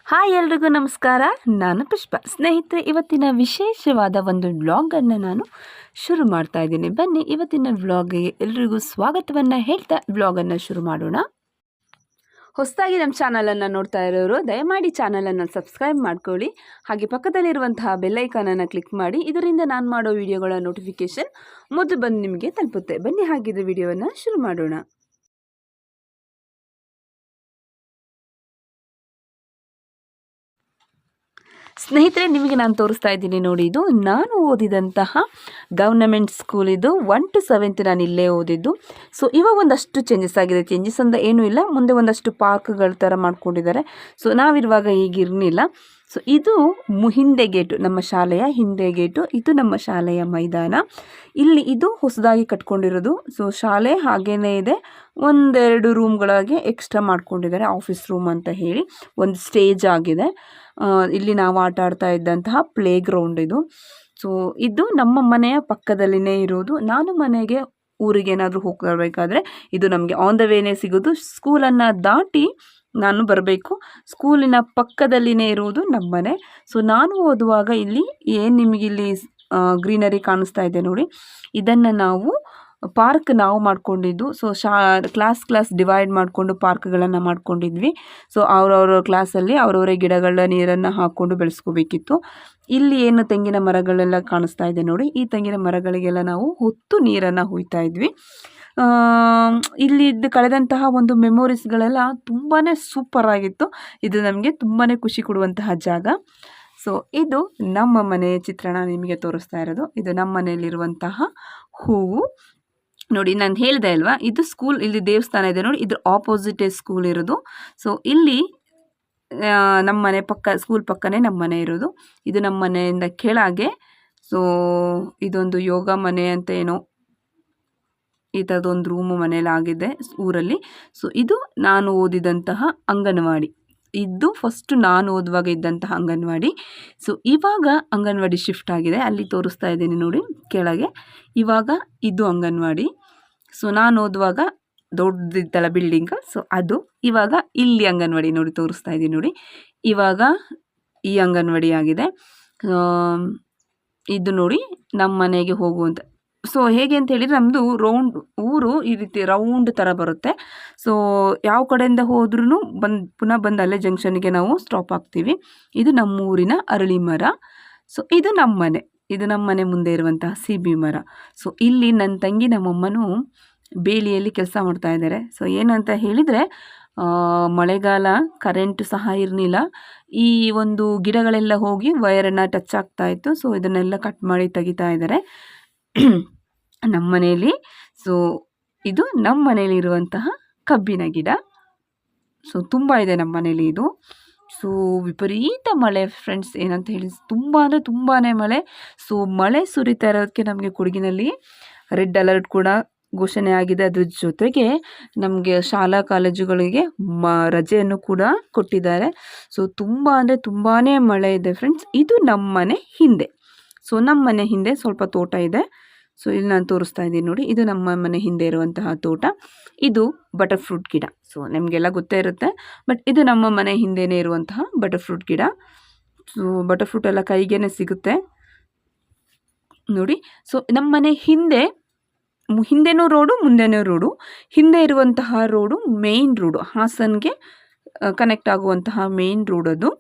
Hi ಎಲ್ರಿಗೂ ನಮಸ್ಕಾರ. ನಾನು ಪುಷ್ಪ. ಸ್ನೇಹಿತರೆ, ಇವತ್ತಿನ ವಿಶೇಷವಾದ ಒಂದು ವ್ಲಾಗನ್ನು ನಾನು ಶುರು ಮಾಡ್ತಾ ಇದ್ದೀನಿ. ಬನ್ನಿ ಇವತ್ತಿನ ವ್ಲಾಗ್ಗೆ ಎಲ್ರಿಗೂ ಸ್ವಾಗತವನ್ನು ಹೇಳ್ತಾ ವ್ಲಾಗನ್ನು ಶುರು ಮಾಡೋಣ. ಹೊಸದಾಗಿ ನಮ್ಮ ಚಾನಲನ್ನು ನೋಡ್ತಾ ಇರೋರು ದಯಮಾಡಿ ಚಾನಲನ್ನು ಸಬ್ಸ್ಕ್ರೈಬ್ ಮಾಡ್ಕೊಳ್ಳಿ. ಹಾಗೆ ಪಕ್ಕದಲ್ಲಿರುವಂತಹ ಬೆಲ್ಲೈಕನನ್ನು ಕ್ಲಿಕ್ ಮಾಡಿ. ಇದರಿಂದ ನಾನು ಮಾಡೋ ವಿಡಿಯೋಗಳ ನೋಟಿಫಿಕೇಷನ್ ಮೊದಲು ಬಂದು ನಿಮಗೆ ತಲುಪುತ್ತೆ. ಬನ್ನಿ ಹಾಗಿದ್ದು ವಿಡಿಯೋವನ್ನು ಶುರು ಮಾಡೋಣ. ಸ್ನೇಹಿತರೆ, ನಿಮಗೆ ನಾನು ತೋರಿಸ್ತಾ ಇದ್ದೀನಿ ನೋಡಿ. ಇದು ನಾನು ಓದಿದಂತಹ ಗವರ್ನಮೆಂಟ್ ಸ್ಕೂಲ್. ಇದು 1 to 7th ನಾನು ಇಲ್ಲೇ ಓದಿದ್ದು. ಸೊ ಇವಾಗ ಒಂದಷ್ಟು ಚೇಂಜಸ್ ಆಗಿದೆ. ಚೇಂಜಸ್ ಅಂತ ಏನೂ ಇಲ್ಲ, ಮುಂದೆ ಒಂದಷ್ಟು ಪಾರ್ಕ್ಗಳ ಥರ ಮಾಡ್ಕೊಂಡಿದ್ದಾರೆ. ಸೊ ನಾವಿರುವಾಗ ಈಗಿರಲಿಲ್ಲ. ಸೊ ಇದು ಹಿಂದೆ ಗೇಟು, ನಮ್ಮ ಶಾಲೆಯ ಹಿಂದೆ ಗೇಟು. ಇದು ನಮ್ಮ ಶಾಲೆಯ ಮೈದಾನ. ಇಲ್ಲಿ ಇದು ಹೊಸದಾಗಿ ಕಟ್ಕೊಂಡಿರೋದು. ಸೊ ಶಾಲೆ ಹಾಗೇ ಇದೆ. ಒಂದೆರಡು ರೂಮ್ಗಳಿಗೆ ಎಕ್ಸ್ಟ್ರಾ ಮಾಡ್ಕೊಂಡಿದ್ದಾರೆ, ಆಫೀಸ್ ರೂಮ್ ಅಂತ ಹೇಳಿ. ಒಂದು ಸ್ಟೇಜ್ ಆಗಿದೆ. ಇಲ್ಲಿ ನಾವು ಆಟ ಆಡ್ತಾ ಇದ್ದಂತಹ ಪ್ಲೇ ಗ್ರೌಂಡ್ ಇದು. ಸೊ ಇದು ನಮ್ಮ ಮನೆಯ ಪಕ್ಕದಲ್ಲಿನೇ ಇರೋದು. ನಾನು ಮನೆಗೆ ಊರಿಗೆ ಏನಾದರೂ ಹೋಗಬೇಕಾದ್ರೆ ಇದು ನಮಗೆ ಆನ್ ದ ವೇನೇ ಸಿಗೋದು. ಸ್ಕೂಲನ್ನು ದಾಟಿ ನಾನು ಬರಬೇಕು. ಸ್ಕೂಲಿನ ಪಕ್ಕದಲ್ಲಿನೇ ಇರುವುದು ನಮ್ಮ ಮನೆ. ಸೊ ನಾನು ಓದುವಾಗ ಇಲ್ಲಿ ಏನು ನಿಮಗಿಲ್ಲಿ ಗ್ರೀನರಿ ಕಾಣಿಸ್ತಾ ಇದೆ ನೋಡಿ, ಇದನ್ನು ನಾವು ಪಾರ್ಕ್ ನಾವು ಮಾಡ್ಕೊಂಡಿದ್ದು. ಸೊ ಕ್ಲಾಸ್ ಡಿವೈಡ್ ಮಾಡಿಕೊಂಡು ಪಾರ್ಕ್ಗಳನ್ನು ಮಾಡ್ಕೊಂಡಿದ್ವಿ. ಸೊ ಅವರವರ ಕ್ಲಾಸಲ್ಲಿ ಅವರವರೇ ಗಿಡಗಳ ನೀರನ್ನು ಹಾಕ್ಕೊಂಡು ಬೆಳೆಸ್ಕೋಬೇಕಿತ್ತು. ಇಲ್ಲಿ ಏನು ತೆಂಗಿನ ಮರಗಳೆಲ್ಲ ಕಾಣಿಸ್ತಾ ಇದೆ ನೋಡಿ, ಈ ತೆಂಗಿನ ಮರಗಳಿಗೆಲ್ಲ ನಾವು ಹೊತ್ತು ನೀರನ್ನು ಹುಯ್ತಾ ಇದ್ವಿ. ಇಲ್ಲಿದ್ದು ಕಳೆದಂತಹ ಒಂದು ಮೆಮೊರೀಸ್ಗಳೆಲ್ಲ ತುಂಬಾ ಸೂಪರ್ ಆಗಿತ್ತು. ಇದು ನಮಗೆ ತುಂಬಾ ಖುಷಿ ಕೊಡುವಂತಹ ಜಾಗ. ಸೊ ಇದು ನಮ್ಮ ಮನೆಯ ಚಿತ್ರಣ ನಿಮಗೆ ತೋರಿಸ್ತಾ ಇರೋದು. ಇದು ನಮ್ಮ ಮನೆಯಲ್ಲಿರುವಂತಹ ಹೂವು ನೋಡಿ. ನಾನು ಹೇಳಿದೆ ಅಲ್ವಾ, ಇದು ಸ್ಕೂಲ್, ಇಲ್ಲಿ ದೇವಸ್ಥಾನ ಇದೆ ನೋಡಿ, ಇದ್ರ ಆಪೋಸಿಟೇ ಸ್ಕೂಲ್ ಇರೋದು. ಸೊ ಇಲ್ಲಿ ನಮ್ಮ ಮನೆ ಪಕ್ಕ, ಸ್ಕೂಲ್ ಪಕ್ಕನೇ ನಮ್ಮ ಮನೆ ಇರೋದು. ಇದು ನಮ್ಮ ಮನೆಯಿಂದ ಕೆಳಗೆ. ಸೊ ಇದೊಂದು ಯೋಗ ಮನೆ ಅಂತ ಏನೋ ಈ ಥರದೊಂದು ರೂಮು ಮನೇಲಾಗಿದೆ ಊರಲ್ಲಿ. ಸೊ ಇದು ನಾನು ಓದಿದಂತಹ ಅಂಗನವಾಡಿ. ಇದು ಫಸ್ಟ್ ನಾನು ಓದುವಾಗ ಇದ್ದಂತಹ ಅಂಗನವಾಡಿ. ಸೊ ಇವಾಗ ಅಂಗನವಾಡಿ ಶಿಫ್ಟ್ ಆಗಿದೆ. ಅಲ್ಲಿ ತೋರಿಸ್ತಾ ಇದ್ದೀನಿ ನೋಡಿ ಕೆಳಗೆ. ಇವಾಗ ಇದು ಅಂಗನವಾಡಿ. ಸೊ ನಾನು ಓದುವಾಗ ದೊಡ್ಡದಿತ್ತಲ್ಲ ಬಿಲ್ಡಿಂಗ್, ಸೊ ಅದು. ಇವಾಗ ಇಲ್ಲಿ ಅಂಗನವಾಡಿ ನೋಡಿ ತೋರಿಸ್ತಾ ಇದ್ದೀನಿ ನೋಡಿ. ಇವಾಗ ಈ ಅಂಗನವಾಡಿ ಆಗಿದೆ. ಇದು ನೋಡಿ ನಮ್ಮ ಮನೆಗೆ ಹೋಗುವಂಥ. ಸೊ ಹೇಗೆ ಅಂತ ಹೇಳಿದರೆ, ನಮ್ಮದು ಊರು ಈ ರೀತಿ ರೌಂಡ್ ಥರ ಬರುತ್ತೆ. ಸೊ ಯಾವ ಕಡೆಯಿಂದ ಹೋದ್ರೂ ಪುನಃ ಬಂದು ಅಲ್ಲೇ ಜಂಕ್ಷನ್ಗೆ ನಾವು ಸ್ಟಾಪ್ ಆಗ್ತೀವಿ. ಇದು ನಮ್ಮ ಊರಿನ ಅರಳಿ ಮರ. ಸೊ ಇದು ನಮ್ಮ ಮನೆ. ಇದು ನಮ್ಮ ಮನೆ ಮುಂದೆ ಇರುವಂತಹ ಸಿಬಿ ಮರ. ಸೊ ಇಲ್ಲಿ ನನ್ನ ತಂಗಿ ನಮ್ಮಮ್ಮನೂ ಬೇಲಿಯಲ್ಲಿ ಕೆಲಸ ಮಾಡ್ತಾ ಇದ್ದಾರೆ. ಸೊ ಏನಂತ ಹೇಳಿದರೆ, ಮಳೆಗಾಲ, ಕರೆಂಟ್ ಸಹ ಇರಲಿಲ್ಲ. ಈ ಒಂದು ಗಿಡಗಳೆಲ್ಲ ಹೋಗಿ ವೈರನ್ನು ಟಚ್ ಆಗ್ತಾ ಇತ್ತು. ಸೊ ಇದನ್ನೆಲ್ಲ ಕಟ್ ಮಾಡಿ ತೆಗಿತಾ ಇದ್ದಾರೆ ನಮ್ಮ ಮನೆಯಲ್ಲಿ. ಸೊ ಇದು ನಮ್ಮ ಮನೇಲಿ ಇರುವಂತಹ ಕಬ್ಬಿನ ಗಿಡ. ಸೊ ತುಂಬ ಇದೆ ನಮ್ಮ ಮನೇಲಿ ಇದು. ಸೊ ವಿಪರೀತ ಮಳೆ ಫ್ರೆಂಡ್ಸ್, ಏನಂತ ಹೇಳಿ ತುಂಬ ಅಂದರೆ ತುಂಬಾ ಮಳೆ. ಸೊ ಮಳೆ ಸುರಿತಾ ಇರೋದಕ್ಕೆ ನಮಗೆ ಕೊಡಗಿನಲ್ಲಿ ರೆಡ್ ಅಲರ್ಟ್ ಕೂಡ ಘೋಷಣೆ ಆಗಿದೆ. ಅದ್ರ ಜೊತೆಗೆ ನಮಗೆ ಶಾಲಾ ಕಾಲೇಜುಗಳಿಗೆ ರಜೆಯನ್ನು ಕೂಡ ಕೊಟ್ಟಿದ್ದಾರೆ. ಸೊ ತುಂಬ ಅಂದರೆ ತುಂಬಾ ಮಳೆ ಇದೆ ಫ್ರೆಂಡ್ಸ್. ಇದು ನಮ್ಮ ಮನೆ ಹಿಂದೆ. ಸೊ ನಮ್ಮ ಮನೆ ಹಿಂದೆ ಸ್ವಲ್ಪ ತೋಟ ಇದೆ. ಸೊ ಇಲ್ಲಿ ನಾನು ತೋರಿಸ್ತಾ ಇದ್ದೀನಿ ನೋಡಿ, ಇದು ನಮ್ಮ ಮನೆ ಹಿಂದೆ ಇರುವಂತಹ ತೋಟ. ಇದು ಬಟರ್ ಫ್ರೂಟ್ ಗಿಡ. ಸೊ ನಿಮಗೆಲ್ಲ ಗೊತ್ತೇ ಇರುತ್ತೆ, ಬಟ್ ಇದು ನಮ್ಮ ಮನೆ ಹಿಂದೆನೇ ಇರುವಂತಹ ಬಟರ್ ಫ್ರೂಟ್ ಗಿಡ. ಸೊ ಬಟರ್ ಫ್ರೂಟ್ ಎಲ್ಲ ಕೈಗೇನೆ ಸಿಗುತ್ತೆ ನೋಡಿ. ಸೊ ನಮ್ಮ ಮನೆ ಹಿಂದೆನೂ ರೋಡು, ಮುಂದೆನೂ ರೋಡು. ಹಿಂದೆ ಇರುವಂತಹ ರೋಡು ಮೇಯ್ನ್ ರೋಡು, ಹಾಸನ್ಗೆ ಕನೆಕ್ಟ್ ಆಗುವಂತಹ ಮೇಯ್ನ್ ರೋಡ್ ಅದು.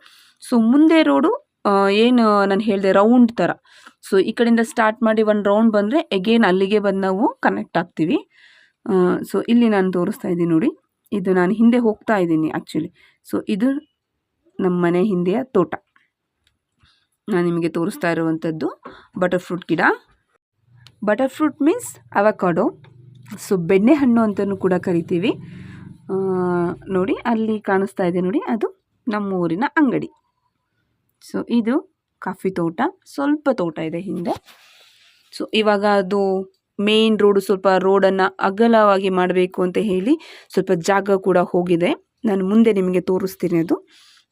ಸೊ ಮುಂದೆ ರೋಡು ಏನು ನಾನು ಹೇಳಿದೆ ರೌಂಡ್ ಥರ. ಸೊ ಈ ಕಡೆಯಿಂದ ಸ್ಟಾರ್ಟ್ ಮಾಡಿ ಒಂದು ರೌಂಡ್ ಬಂದರೆ ಎಗೇನ್ ಅಲ್ಲಿಗೆ ಬಂದು ನಾವು ಕನೆಕ್ಟ್ ಆಗ್ತೀವಿ. ಸೊ ಇಲ್ಲಿ ನಾನು ತೋರಿಸ್ತಾ ಇದ್ದೀನಿ ನೋಡಿ, ಇದು ನಾನು ಹಿಂದೆ ಹೋಗ್ತಾ ಇದ್ದೀನಿ ಆ್ಯಕ್ಚುಲಿ. ಸೊ ಇದು ನಮ್ಮ ಮನೆ ಹಿಂದೆಯ ತೋಟ. ನಾನು ನಿಮಗೆ ತೋರಿಸ್ತಾ ಇರುವಂಥದ್ದು ಬಟರ್ ಫ್ರೂಟ್ ಗಿಡ. Butter fruit means avocado. So ಬೆಣ್ಣೆಹಣ್ಣು ಅಂತಲೂ ಕೂಡ ಕರಿತೀವಿ ನೋಡಿ. ಅಲ್ಲಿ ಕಾಣಿಸ್ತಾ ಇದೆ ನೋಡಿ, ಅದು ನಮ್ಮ ಊರಿನ ಅಂಗಡಿ. ಸೊ ಇದು ಕಾಫಿ ತೋಟ, ಸ್ವಲ್ಪ ತೋಟ ಇದೆ ಹಿಂದೆ. ಸೊ ಇವಾಗ ಅದು ಮೇನ್ ರೋಡು, ಸ್ವಲ್ಪ ರೋಡನ್ನು ಅಗಲವಾಗಿ ಮಾಡಬೇಕು ಅಂತ ಹೇಳಿ ಸ್ವಲ್ಪ ಜಾಗ ಕೂಡ ಹೋಗಿದೆ. ನಾನು ಮುಂದೆ ನಿಮಗೆ ತೋರಿಸ್ತೀನಿ ಅದು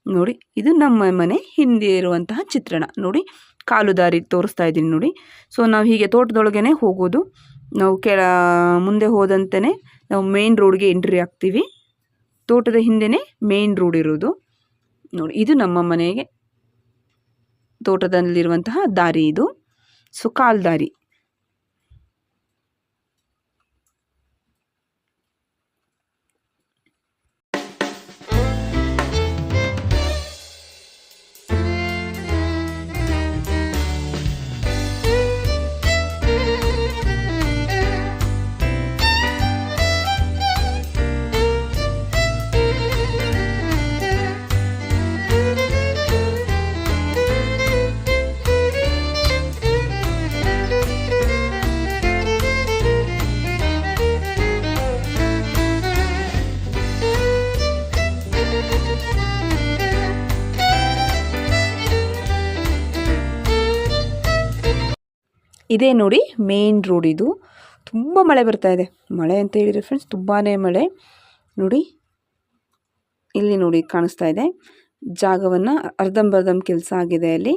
ನೋಡಿ. ಇದು ನಮ್ಮ ಮನೆ ಹಿಂದೆ ಇರುವಂತಹ ಚಿತ್ರಣ ನೋಡಿ. ಕಾಲು ದಾರಿ ತೋರಿಸ್ತಾ ಇದ್ದೀನಿ ನೋಡಿ. ಸೊ ನಾವು ಹೀಗೆ ತೋಟದೊಳಗೇ ಹೋಗೋದು. ನಾವು ಮುಂದೆ ಹೋದಂತೆಯೇ ನಾವು ಮೇನ್ ರೋಡ್ಗೆ ಎಂಟ್ರಿ ಆಗ್ತೀವಿ. ತೋಟದ ಹಿಂದೆಯೇ ಮೇನ್ ರೋಡ್ ಇರೋದು. ನೋಡಿ ಇದು ನಮ್ಮ ಮನೆಗೆ ತೋಟದಲ್ಲಿರುವಂತಹ ದಾರಿ, ಇದು ಸೊ ಕಾಲ್ ದಾರಿ. ಇದೇ ನೋಡಿ ಮೇನ್ ರೋಡ್. ಇದು ತುಂಬ ಮಳೆ ಬರ್ತಾ ಇದೆ. ಮಳೆ ಅಂತ ಹೇಳಿದರೆ ಫ್ರೆಂಡ್ಸ್ ತುಂಬಾ ಮಳೆ. ನೋಡಿ ಇಲ್ಲಿ ನೋಡಿ ಕಾಣಿಸ್ತಾ ಇದೆ. ಜಾಗವನ್ನು ಅರ್ಧಂಬರ್ಧಂ ಕೆಲಸ ಆಗಿದೆ. ಅಲ್ಲಿ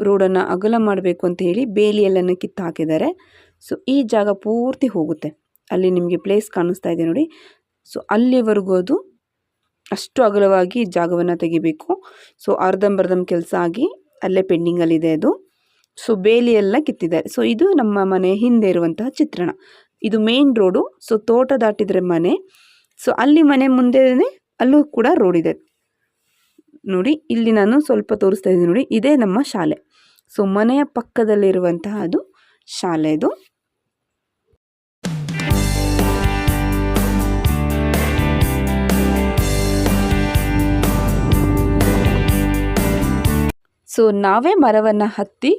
ರೋಡನ್ನು ಅಗಲ ಮಾಡಬೇಕು ಅಂತ ಹೇಳಿ ಬೇಲಿಯೆಲ್ಲನ್ನು ಕಿತ್ತು ಹಾಕಿದ್ದಾರೆ. ಸೊ ಈ ಜಾಗ ಪೂರ್ತಿ ಹೋಗುತ್ತೆ. ಅಲ್ಲಿ ನಿಮಗೆ ಪ್ಲೇಸ್ ಕಾಣಿಸ್ತಾ ಇದೆ ನೋಡಿ. ಸೊ ಅಲ್ಲಿವರೆಗೂ ಅದು ಅಷ್ಟು ಅಗಲವಾಗಿ ಜಾಗವನ್ನು ತೆಗಿಬೇಕು. ಸೊ ಅರ್ಧಂಬರ್ಧಂ ಕೆಲಸ ಆಗಿ ಅಲ್ಲೇ ಪೆಂಡಿಂಗಲ್ಲಿದೆ ಅದು. ಸೊ ಬೇಲಿ ಎಲ್ಲ ಕಿತ್ತಿದ್ದಾರೆ. ಸೊ ಇದು ನಮ್ಮ ಮನೆ ಹಿಂದೆ ಇರುವಂತಹ ಚಿತ್ರಣ. ಇದು ಮೇನ್ ರೋಡು. ಸೊ ತೋಟ ದಾಟಿದರೆ ಮನೆ. ಸೊ ಅಲ್ಲಿ ಮನೆ ಮುಂದೆ ಅಲ್ಲೂ ಕೂಡ ರೋಡ್ ಇದೆ ನೋಡಿ. ಇಲ್ಲಿ ನಾನು ಸ್ವಲ್ಪ ತೋರಿಸ್ತಾ ಇದ್ದೀನಿ ನೋಡಿ. ಇದೇ ನಮ್ಮ ಶಾಲೆ. ಸೊ ಮನೆಯ ಪಕ್ಕದಲ್ಲಿರುವಂತಹ ಅದು ಶಾಲೆ. ಇದು ಸೊ ನಾವೇ ಮರವನ್ನು ಹತ್ತಿ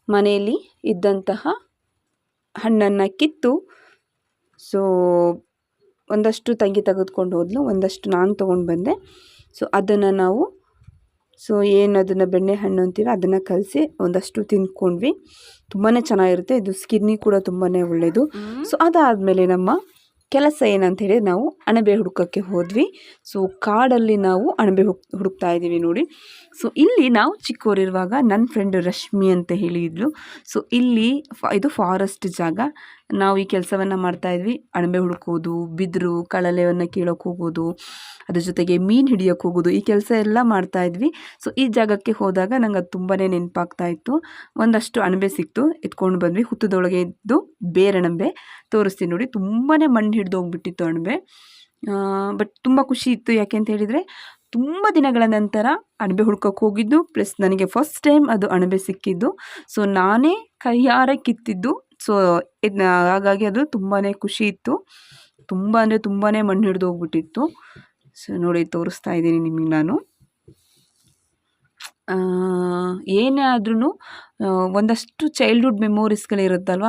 ಮನೆಯಲ್ಲಿ ಇದ್ದಂತಹ ಹಣ್ಣನ್ನು ಕಿತ್ತು, ಸೊ ಒಂದಷ್ಟು ತಂಗಿ ತೆಗೆದುಕೊಂಡು ಹೋದ್ಲು, ಒಂದಷ್ಟು ನಾನು ತೊಗೊಂಡು ಬಂದೆ. ಸೊ ಅದನ್ನು ನಾವು ಏನು ಅದನ್ನು ಬೆಣ್ಣೆ ಹಣ್ಣು ಅಂತೀವಿ ಅದನ್ನು ಕಲಸಿ ಒಂದಷ್ಟು ತಿಂದ್ಕೊಂಡ್ವಿ. ತುಂಬಾ ಚೆನ್ನಾಗಿರುತ್ತೆ. ಇದು ಸ್ಕಿನ್ನಿಗೆ ಕೂಡ ತುಂಬಾ ಒಳ್ಳೆಯದು. ಸೊ ಅದಾದಮೇಲೆ ನಮ್ಮ ಕೆಲಸ ಏನಂತ ಹೇಳಿ ನಾವು ಅಣಬೆ ಹುಡುಕೋಕ್ಕೆ ಹೋದ್ವಿ. ಸೊ ಕಾಡಲ್ಲಿ ನಾವು ಅಣಬೆ ಹುಡುಕ್ತಾ ಇದ್ದೀವಿ ನೋಡಿ. ಸೊ ಇಲ್ಲಿ ನಾವು ಚಿಕ್ಕವರಿರುವಾಗ ನನ್ನ ಫ್ರೆಂಡ್ ರಶ್ಮಿ ಅಂತ ಹೇಳಿದ್ಲು. ಸೊ ಇಲ್ಲಿ ಇದು ಫಾರೆಸ್ಟ್ ಜಾಗ. ನಾವು ಈ ಕೆಲಸವನ್ನು ಮಾಡ್ತಾಯಿದ್ವಿ. ಅಣಬೆ ಹುಡುಕೋದು, ಬಿದಿರು ಕಳಲೆಯನ್ನು ಕೀಳೋಕ್ಕೆ ಹೋಗೋದು, ಅದ್ರ ಜೊತೆಗೆ ಮೀನು ಹಿಡಿಯೋಕ್ಕೆ ಹೋಗೋದು, ಈ ಕೆಲಸ ಎಲ್ಲ ಮಾಡ್ತಾಯಿದ್ವಿ. ಸೊ ಈ ಜಾಗಕ್ಕೆ ಹೋದಾಗ ನಂಗೆ ಅದು ತುಂಬಾ ನೆನಪಾಗ್ತಾ ಇತ್ತು. ಒಂದಷ್ಟು ಅಣಬೆ ಸಿಕ್ತು, ಎತ್ಕೊಂಡು ಬಂದ್ವಿ. ಹುತ್ತದೊಳಗೆ ಇದ್ದು ಬೇರಣಬೆ ತೋರಿಸ್ತೀನಿ ನೋಡಿ. ತುಂಬಾ ಮಣ್ಣು ಹಿಡಿದು ಹೋಗ್ಬಿಟ್ಟಿತ್ತು ಅಣಬೆ. ಬಟ್ ತುಂಬ ಖುಷಿ ಇತ್ತು. ಯಾಕೆ ಅಂತ ಹೇಳಿದರೆ ತುಂಬ ದಿನಗಳ ನಂತರ ಅಣಬೆ ಹುಡ್ಕೋಕ್ಕೆ ಹೋಗಿದ್ದು, ಪ್ಲಸ್ ನನಗೆ ಫಸ್ಟ್ ಟೈಮ್ ಅದು ಅಣಬೆ ಸಿಕ್ಕಿದ್ದು. ಸೊ ನಾನೇ ಕೈಯಾರೆ ಕಿತ್ತಿದ್ದು. ಸೊ ಹಾಗಾಗಿ ಅದು ತುಂಬಾ ಖುಷಿ ಇತ್ತು. ತುಂಬ ಅಂದರೆ ತುಂಬಾ ಮಣ್ಣು ಹಿಡಿದು ಹೋಗ್ಬಿಟ್ಟಿತ್ತು. ಸೊ ನೋಡಿ ತೋರಿಸ್ತಾ ಇದ್ದೀನಿ ನಿಮಗೆ ನಾನು. ಏನೇ ಆದ್ರೂ ಒಂದಷ್ಟು ಚೈಲ್ಡ್ಹುಡ್ ಮೆಮೊರೀಸ್ಗಳಿರುತ್ತಲ್ವ.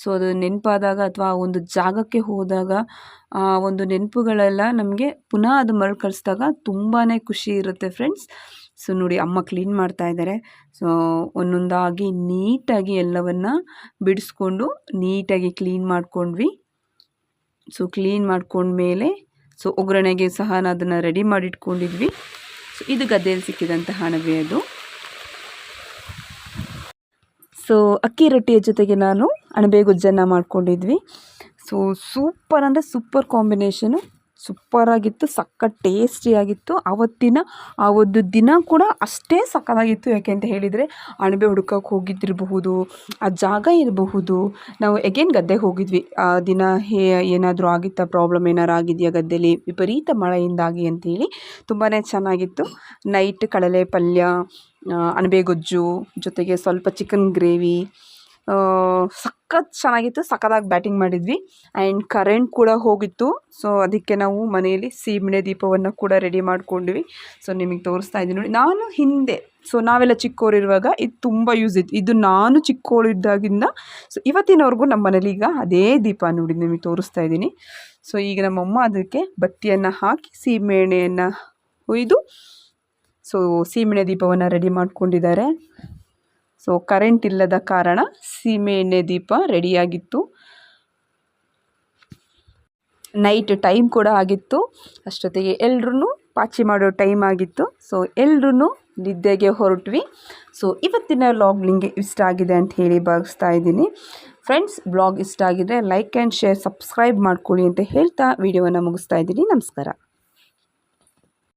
ಸೊ ಅದು ನೆನಪಾದಾಗ ಅಥವಾ ಒಂದು ಜಾಗಕ್ಕೆ ಹೋದಾಗ ಆ ಒಂದು ನೆನಪುಗಳೆಲ್ಲ ನಮಗೆ ಪುನಃ ಅದು ಮರುಕಳಿಸಿದಾಗ ತುಂಬಾ ಖುಷಿ ಇರುತ್ತೆ ಫ್ರೆಂಡ್ಸ್. ಸೊ ನೋಡಿ ಅಮ್ಮ ಕ್ಲೀನ್ ಮಾಡ್ತಾ ಇದ್ದಾರೆ. ಸೊ ಒಂದೊಂದಾಗಿ ನೀಟಾಗಿ ಎಲ್ಲವನ್ನು ಬಿಡಿಸ್ಕೊಂಡು ನೀಟಾಗಿ ಕ್ಲೀನ್ ಮಾಡ್ಕೊಂಡ್ವಿ. ಸೊ ಕ್ಲೀನ್ ಮಾಡ್ಕೊಂಡ್ಮೇಲೆ ಸೊ ಒಗ್ಗರಣೆಗೆ ಸಹ ಅದನ್ನು ರೆಡಿ ಮಾಡಿಟ್ಕೊಂಡಿದ್ವಿ. ಸೊ ಇದು ಗದ್ದೆಯಲ್ಲಿ ಸಿಕ್ಕಿದಂತಹ ಅಣಬೆ ಅದು. ಸೊ ಅಕ್ಕಿ ರೊಟ್ಟಿಯ ಜೊತೆಗೆ ನಾನು ಅಣಬೆ ಗೊಜ್ಜನ್ನು ಮಾಡ್ಕೊಂಡಿದ್ವಿ. ಸೊ ಸೂಪರ್ ಅಂದರೆ ಸೂಪರ್ ಕಾಂಬಿನೇಷನು. ಸೂಪರಾಗಿತ್ತು, ಸಖತ್ ಟೇಸ್ಟಿಯಾಗಿತ್ತು. ಆವತ್ತಿನ ಆ ಒಂದು ದಿನ ಕೂಡ ಅಷ್ಟೇ ಸಖತ್ತಾಗಿತ್ತು. ಯಾಕೆ ಅಂತ ಹೇಳಿದರೆ ಅಣಬೆ ಹುಡುಕಕ್ಕೆ ಹೋಗಿದ್ದಿರಬಹುದು, ಆ ಜಾಗ ಇರಬಹುದು. ನಾವು ಎಗೇನ್ ಗದ್ದೆಗೆ ಹೋಗಿದ್ವಿ. ಆ ದಿನ ಏನಾದರೂ ಆಗಿತ್ತಾ, ಪ್ರಾಬ್ಲಮ್ ಏನಾರು ಆಗಿದೆಯಾ ಗದ್ದೆಯಲ್ಲಿ ವಿಪರೀತ ಮಳೆಯಿಂದಾಗಿ ಅಂತೇಳಿ. ತುಂಬಾ ಚೆನ್ನಾಗಿತ್ತು. ನೈಟ್ ಕಡಲೆ ಪಲ್ಯ, ಅಣಬೆ ಗೊಜ್ಜು ಜೊತೆಗೆ ಸ್ವಲ್ಪ ಚಿಕನ್ ಗ್ರೇವಿ, ಸಖತ್ ಚೆನ್ನಾಗಿತ್ತು. ಸಖತ್ತಾಗಿ ಬ್ಯಾಟಿಂಗ್ ಮಾಡಿದ್ವಿ. ಆ್ಯಂಡ್ ಕರೆಂಟ್ ಕೂಡ ಹೋಗಿತ್ತು. ಸೊ ಅದಕ್ಕೆ ನಾವು ಮನೆಯಲ್ಲಿ ಸೀಮೆಣ್ಣೆ ದೀಪವನ್ನು ಕೂಡ ರೆಡಿ ಮಾಡ್ಕೊಂಡ್ವಿ. ಸೊ ನಿಮಗೆ ತೋರಿಸ್ತಾ ಇದ್ದೀನಿ ನೋಡಿ. ನಾನು ಹಿಂದೆ ಸೊ ನಾವೆಲ್ಲ ಚಿಕ್ಕವರಿರುವಾಗ ಇದು ತುಂಬ ಯೂಸ್ ಇತ್ತು. ಇದು ನಾನು ಚಿಕ್ಕವಳಿದ್ದಾಗಿಂದ ಸೊ ಇವತ್ತಿನವರೆಗೂ ನಮ್ಮ ಮನೇಲಿ ಈಗ ಅದೇ ದೀಪ ನೋಡಿ ನಿಮಗೆ ತೋರಿಸ್ತಾ ಇದ್ದೀನಿ. ಸೊ ಈಗ ನಮ್ಮಮ್ಮ ಅದಕ್ಕೆ ಬತ್ತಿಯನ್ನು ಹಾಕಿ ಸೀಮೆಎಣ್ಣೆಯನ್ನು ಒಯ್ದು ಸೊ ಸೀಮೆಣ್ಣೆ ದೀಪವನ್ನು ರೆಡಿ ಮಾಡ್ಕೊಂಡಿದ್ದಾರೆ. ಸೊ ಕರೆಂಟ್ ಇಲ್ಲದ ಕಾರಣ ಸೀಮೆಎಣ್ಣೆ ದೀಪ ರೆಡಿಯಾಗಿತ್ತು. ನೈಟ್ ಟೈಮ್ ಕೂಡ ಆಗಿತ್ತು. ಅಷ್ಟೊತ್ತಿಗೆ ಎಲ್ಲರೂ ಪಾಚಿ ಮಾಡೋ ಟೈಮ್ ಆಗಿತ್ತು. ಸೊ ಎಲ್ಲರೂ ನಿದ್ದೆಗೆ ಹೊರಟ್ವಿ. ಸೊ ಇವತ್ತಿನ ವ್ಲಾಗ್ ನಿಮಗೆ ಇಷ್ಟ ಆಗಿದೆ ಅಂತ ಹೇಳಿ ಭಾವಿಸ್ತಾ ಇದ್ದೀನಿ. ಫ್ರೆಂಡ್ಸ್, ವ್ಲಾಗ್ ಇಷ್ಟ ಆಗಿದ್ರೆ ಲೈಕ್ ಆ್ಯಂಡ್ ಶೇರ್, ಸಬ್ಸ್ಕ್ರೈಬ್ ಮಾಡ್ಕೊಳ್ಳಿ ಅಂತ ಹೇಳ್ತಾ ವಿಡಿಯೋವನ್ನು ಮುಗಿಸ್ತಾ ಇದ್ದೀನಿ. ನಮಸ್ಕಾರ.